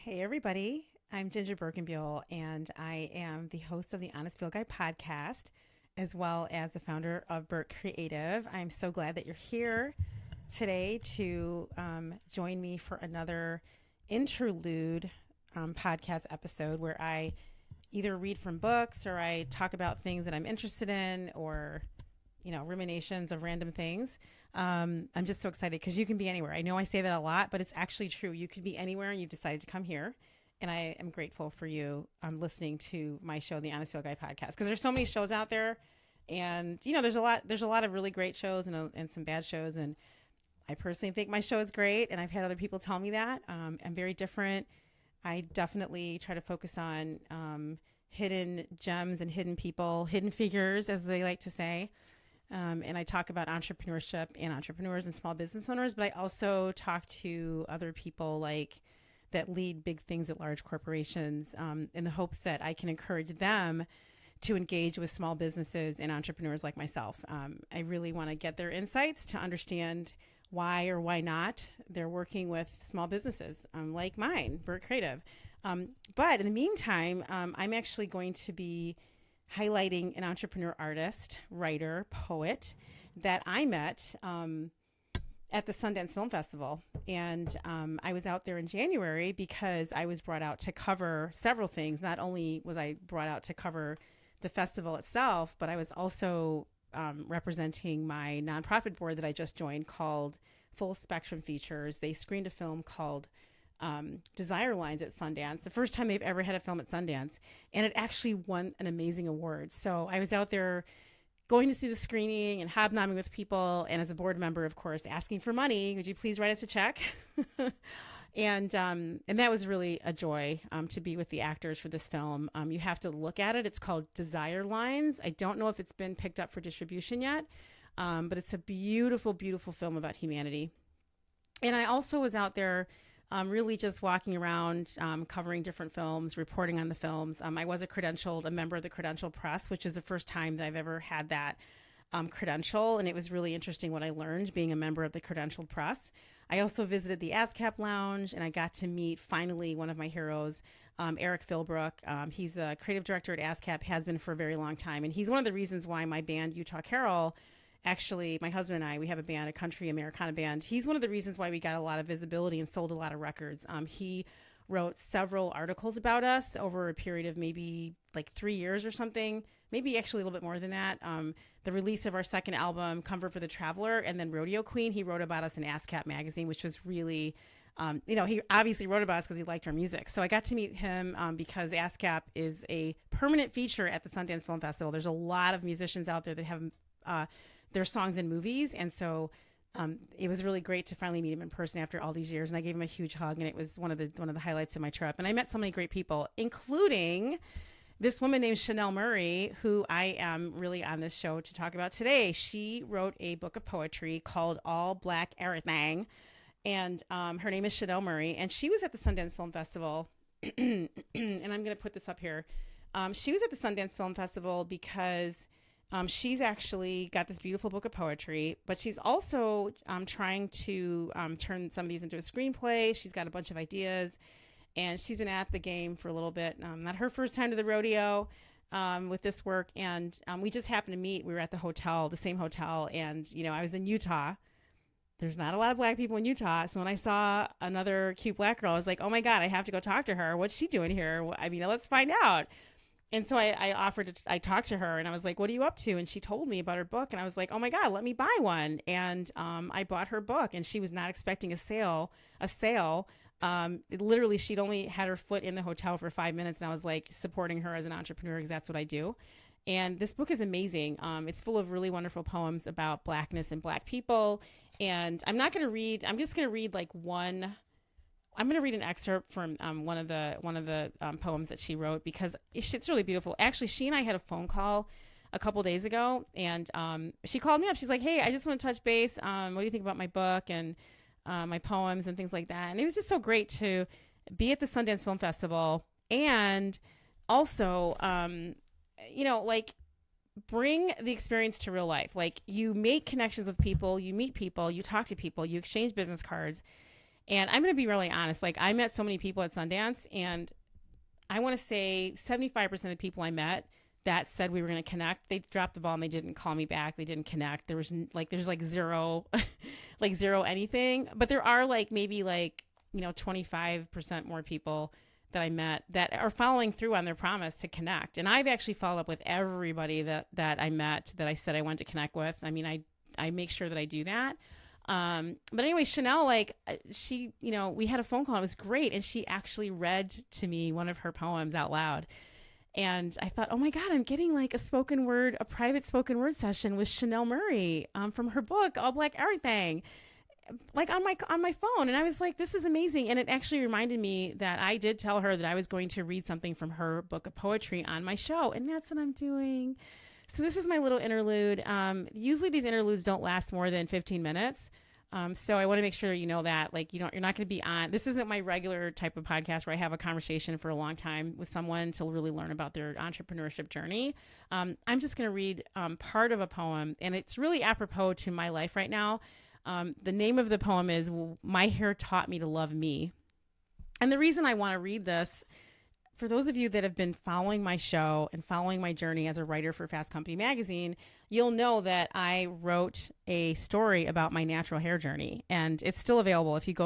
Hey, everybody. I'm JinJa Birkenbeuel, and I am the host of the Honest Field Guy podcast, as well as the founder of Birk Creative. I'm so glad that you're here today to join me for another interlude podcast episode where I either read from books or I talk about things that I'm interested in or, ruminations of random things. I'm just so excited because you can be anywhere. I know I say that a lot, but it's actually true. You could be anywhere and you've decided to come here. And I am grateful for you listening to my show, the Honest Field Guy podcast, because there's so many shows out there. And, there's a lot of really great shows and some bad shows. And I personally think my show is great. And I've had other people tell me that. I'm very different. I definitely try to focus on hidden gems and hidden people, hidden figures, as they like to say. And I talk about entrepreneurship and entrepreneurs and small business owners, but I also talk to other people that lead big things at large corporations in the hopes that I can encourage them to engage with small businesses and entrepreneurs like myself. I really want to get their insights to understand why or why not they're working with small businesses like mine, Birk Creative. But in the meantime, I'm actually going to be highlighting an entrepreneur, artist, writer, poet that I met at the Sundance Film Festival. And I was out there in January because I was brought out to cover several things. Not only was I brought out to cover the festival itself, but I was also representing my nonprofit board that I just joined called Full Spectrum Features. They screened a film called Desire Lines at Sundance, the first time they've ever had a film at Sundance, and it actually won an amazing award. So I was out there going to see the screening and hobnobbing with people, and as a board member, of course, asking for money. Would you please write us a check? and that was really a joy to be with the actors for this film. You have to look at it. It's called Desire Lines. I don't know if it's been picked up for distribution yet, but it's a beautiful, beautiful film about humanity. And I also was out there really just walking around, covering different films, reporting on the films. I was a member of the credentialed press, which is the first time that I've ever had that credential. And it was really interesting what I learned being a member of the credentialed press. I also visited the ASCAP lounge and I got to meet finally one of my heroes, Eric Philbrook. He's a creative director at ASCAP, has been for a very long time. And he's one of the reasons why my band, Utah Carol, actually, my husband and I, we have a band, a country Americana band. He's one of the reasons why we got a lot of visibility and sold a lot of records. He wrote several articles about us over a period of maybe 3 years or something, maybe actually a little bit more than that. The release of our second album, Comfort for the Traveler, and then Rodeo Queen, he wrote about us in ASCAP magazine, which was really, he obviously wrote about us because he liked our music. So I got to meet him because ASCAP is a permanent feature at the Sundance Film Festival. There's a lot of musicians out there that have their songs in movies. And so it was really great to finally meet him in person after all these years. And I gave him a huge hug, and it was one of the highlights of my trip. And I met so many great people, including this woman named Chanel Murray, who I am really on this show to talk about today. She wrote a book of poetry called All Black Errythang. And her name is Chanel Murray. And she was at the Sundance Film Festival. And I'm going to put this up here. She was at the Sundance Film Festival because she's actually got this beautiful book of poetry, but she's also trying to turn some of these into a screenplay. She's got a bunch of ideas, and she's been at the game for a little bit. Not her first time to the rodeo with this work, and we just happened to meet. We were at the same hotel, and, I was in Utah. There's not a lot of black people in Utah, so when I saw another cute black girl, I was like, oh my God, I have to go talk to her. What's she doing here? Let's find out. And so I talked to her and I was like, what are you up to? And she told me about her book. And I was like, oh my God, let me buy one. And I bought her book, and she was not expecting a sale. Literally, she'd only had her foot in the hotel for 5 minutes. And I was like supporting her as an entrepreneur because that's what I do. And this book is amazing. It's full of really wonderful poems about Blackness and Black people. And I'm just going to read I'm going to read an excerpt from one of the poems that she wrote because it's really beautiful. Actually, she and I had a phone call a couple days ago, and she called me up. She's like, hey, I just want to touch base. What do you think about my book and my poems and things like that? And it was just so great to be at the Sundance Film Festival and also, bring the experience to real life. You make connections with people, you meet people, you talk to people, you exchange business cards. And I'm going to be really honest. Like, I met so many people at Sundance, and I want to say 75% of the people I met that said we were going to connect, they dropped the ball and they didn't call me back. They didn't connect. There's like zero, like zero anything. But there are like maybe like, 25% more people that I met that are following through on their promise to connect. And I've actually followed up with everybody that I met that I said I wanted to connect with. I mean, I make sure that I do that. But anyway, Chanel, like she, we had a phone call. It was great. And she actually read to me one of her poems out loud. And I thought, oh my God, I'm getting like a private spoken word session with Chanel Murray from her book, All Black Errythang, like on my phone. And I was like, this is amazing. And it actually reminded me that I did tell her that I was going to read something from her book of poetry on my show. And that's what I'm doing. So this is my little interlude. Usually these interludes don't last more than 15 minutes. So I want to make sure you know that, like, you're not going to be on. This isn't my regular type of podcast where I have a conversation for a long time with someone to really learn about their entrepreneurship journey. I'm just going to read part of a poem, and it's really apropos to my life right now. The name of the poem is "My Hair Taught Me to Love Me." And the reason I want to read this, for those of you that have been following my show and following my journey as a writer for Fast Company magazine, you'll know that I wrote a story about my natural hair journey, and it's still available. If you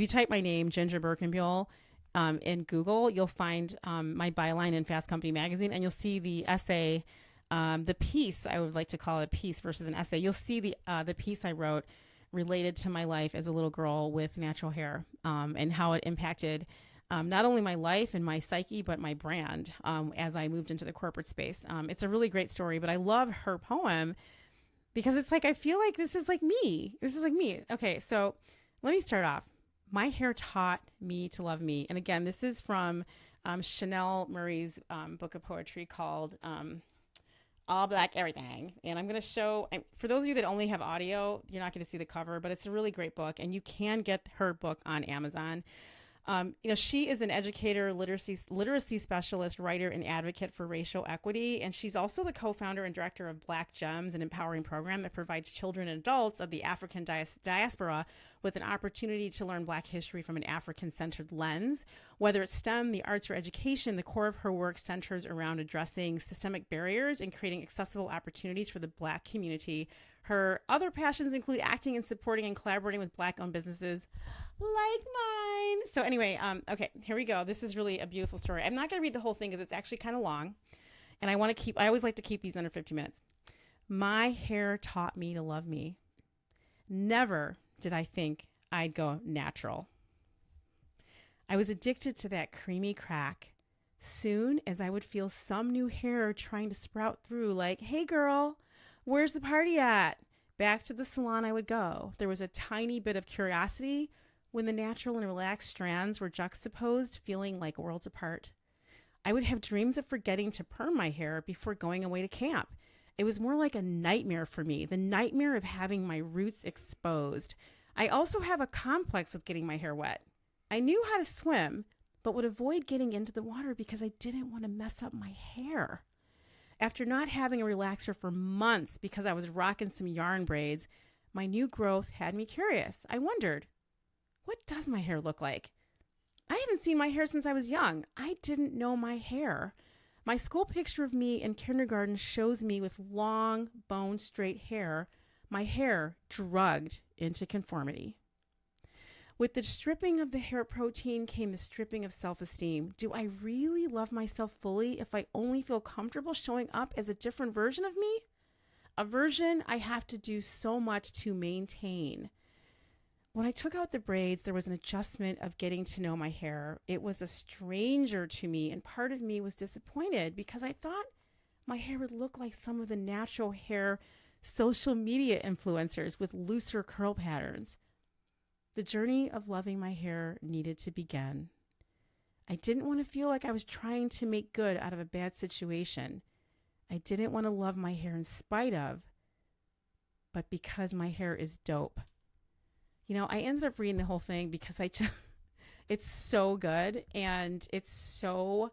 type my name, JinJa Birkenbeuel, in Google, you'll find my byline in Fast Company magazine, and you'll see the essay, the piece. I would like to call it a piece versus an essay. You'll see the piece I wrote related to my life as a little girl with natural hair, and how it impacted not only my life and my psyche, but my brand as I moved into the corporate space. It's a really great story, but I love her poem because it's like, I feel like this is like me. This is like me. Okay, so let me start off. My hair taught me to love me. And again, this is from Chanel Murray's book of poetry called All Black Errythang. And I'm going to show, for those of you that only have audio, you're not going to see the cover, but it's a really great book, and you can get her book on Amazon. She is an educator, literacy specialist, writer, and advocate for racial equity. And she's also the co-founder and director of Black Gems, an empowering program that provides children and adults of the African diaspora with an opportunity to learn Black history from an African-centered lens. Whether it's STEM, the arts, or education, the core of her work centers around addressing systemic barriers and creating accessible opportunities for the Black community. Her other passions include acting and supporting and collaborating with Black-owned businesses like mine. So anyway, okay, here we go. This is really a beautiful story. I'm not going to read the whole thing because it's actually kind of long, and I always like to keep these under 50 minutes. My hair taught me to love me. Never did I think I'd go natural. I was addicted to that creamy crack. Soon as I would feel some new hair trying to sprout through, like, hey girl, where's the party at? Back to the salon I would go. There was a tiny bit of curiosity when the natural and relaxed strands were juxtaposed, feeling like worlds apart. I would have dreams of forgetting to perm my hair before going away to camp. It was more like a nightmare for me, the nightmare of having my roots exposed. I also have a complex with getting my hair wet. I knew how to swim, but would avoid getting into the water because I didn't want to mess up my hair. After not having a relaxer for months because I was rocking some yarn braids, my new growth had me curious. I wondered, what does my hair look like? I haven't seen my hair since I was young. I didn't know my hair. My school picture of me in kindergarten shows me with long, bone straight hair, my hair drugged into conformity. With the stripping of the hair protein came the stripping of self-esteem. Do I really love myself fully if I only feel comfortable showing up as a different version of me? A version I have to do so much to maintain. When I took out the braids, there was an adjustment of getting to know my hair. It was a stranger to me, and part of me was disappointed because I thought my hair would look like some of the natural hair social media influencers with looser curl patterns. The journey of loving my hair needed to begin. I didn't want to feel like I was trying to make good out of a bad situation. I didn't want to love my hair in spite of, but because my hair is dope. I ended up reading the whole thing because it's so good, and it's so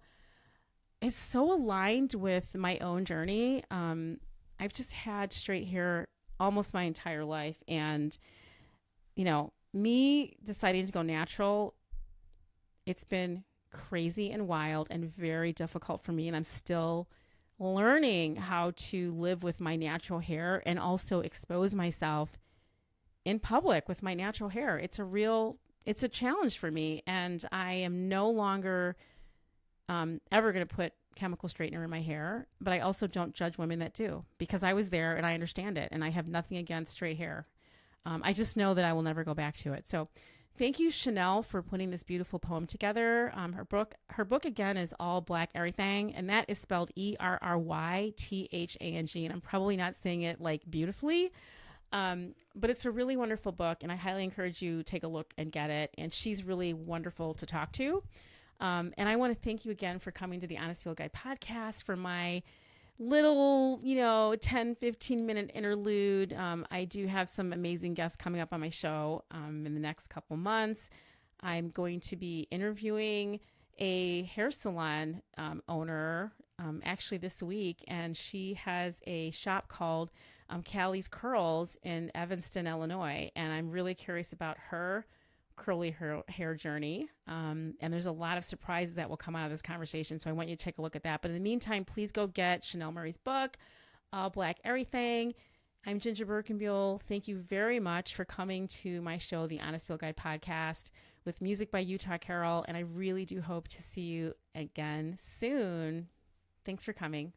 aligned with my own journey. I've just had straight hair almost my entire life, and me deciding to go natural, it's been crazy and wild and very difficult for me. And I'm still learning how to live with my natural hair and also expose myself in public with my natural hair. It's a challenge for me. And I am no longer ever going to put chemical straightener in my hair, but I also don't judge women that do, because I was there and I understand it, and I have nothing against straight hair. I just know that I will never go back to it. So thank you, Chanel, for putting this beautiful poem together. Her book again is All Black Errythang, and that is spelled Errythang. And I'm probably not saying it like beautifully, but it's a really wonderful book, and I highly encourage you to take a look and get it. And she's really wonderful to talk to. And I want to thank you again for coming to the Honest Field Guide podcast for my little, 10, 15-minute interlude. I do have some amazing guests coming up on my show in the next couple months. I'm going to be interviewing a hair salon owner actually this week, and she has a shop called Callie's Curls in Evanston, Illinois, and I'm really curious about her curly hair journey. And there's a lot of surprises that will come out of this conversation. So I want you to take a look at that. But in the meantime, please go get Chanel Murray's book, All Black Errythang. I'm JinJa Birkenbeuel. Thank you very much for coming to my show, the Honest Field Guide podcast, with music by Utah Carroll. And I really do hope to see you again soon. Thanks for coming.